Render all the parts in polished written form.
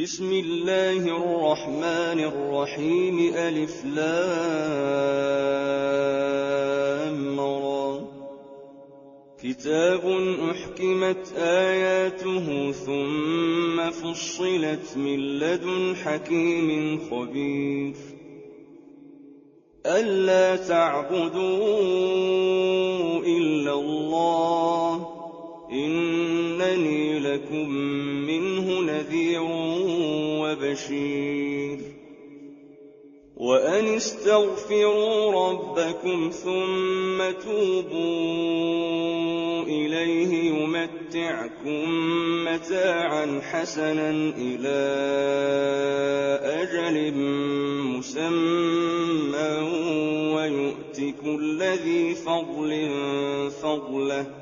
بسم الله الرحمن الرحيم ألف لام را كتاب أحكمت آياته ثم فصلت من لدن حكيم خبير ألا تعبدوا إلا الله إنني لكم منه نذير وبشير وأن استغفروا ربكم ثم توبوا إليه يمتعكم متاعا حسنا إلى أجل مسمى ويؤت كل ذي فضل فضله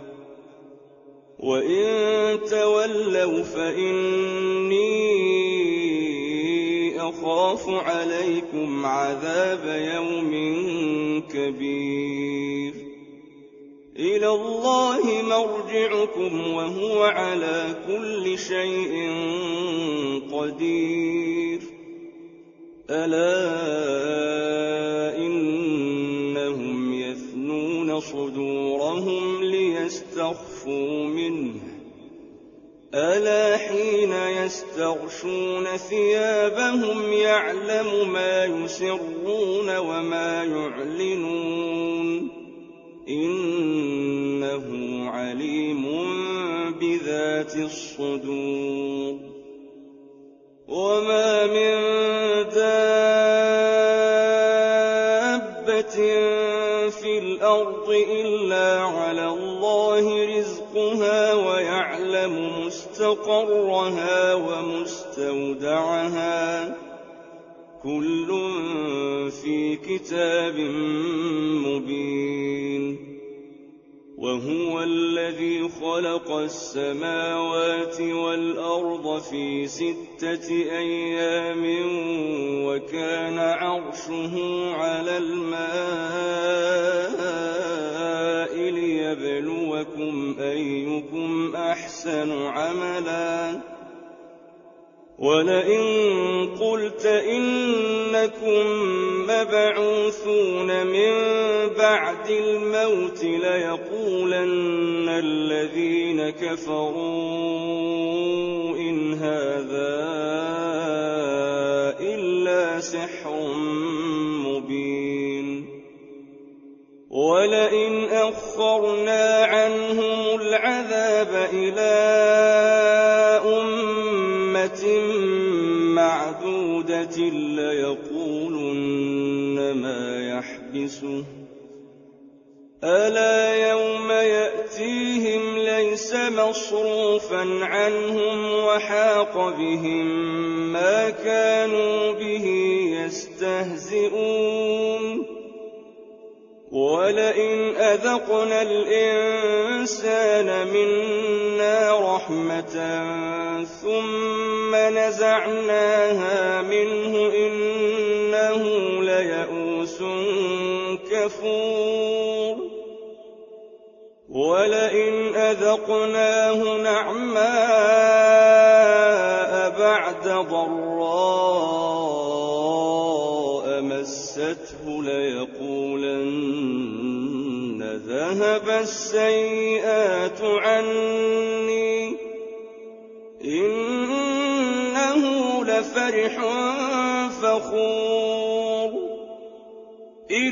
وإن تولوا فإني أخاف عليكم عذاب يوم كبير إلى الله مرجعكم وهو على كل شيء قدير ألا إنهم يثنون صدورهم ليستخفوا منه ألا حين يستغشون ثيابهم يعلم ما يسرون وما يعلنون إنه عليم بذات الصدور وما من دابة في الأرض إلا على الله رزقها ويعلم مستقرها ومستودعها كل في كتاب مبين وهو الذي خلق السماوات والأرض في 6 أيام وكان عرشه على الماء ليبلوكم أيكم أحسن عملا ولئن قلت إنكم مبعوثون من بعد الموت ليقولن الذين كفروا إن هذا إلا سحر مبين ولئن أخرنا عنهم العذاب إلى معدودة ليقولن ما يحبسه ألا يوم يأتيهم ليس مصروفا عنهم وحاق بهم ما كانوا به يستهزئون ولئن أذقنا الإنسان منا رحمة ثم نزعناها منه إنه ليئوس كفور ولئن أذقناه نعماء بعد ضراء مسته ليقولن ذهب السيئات عني إنه لفرح فخور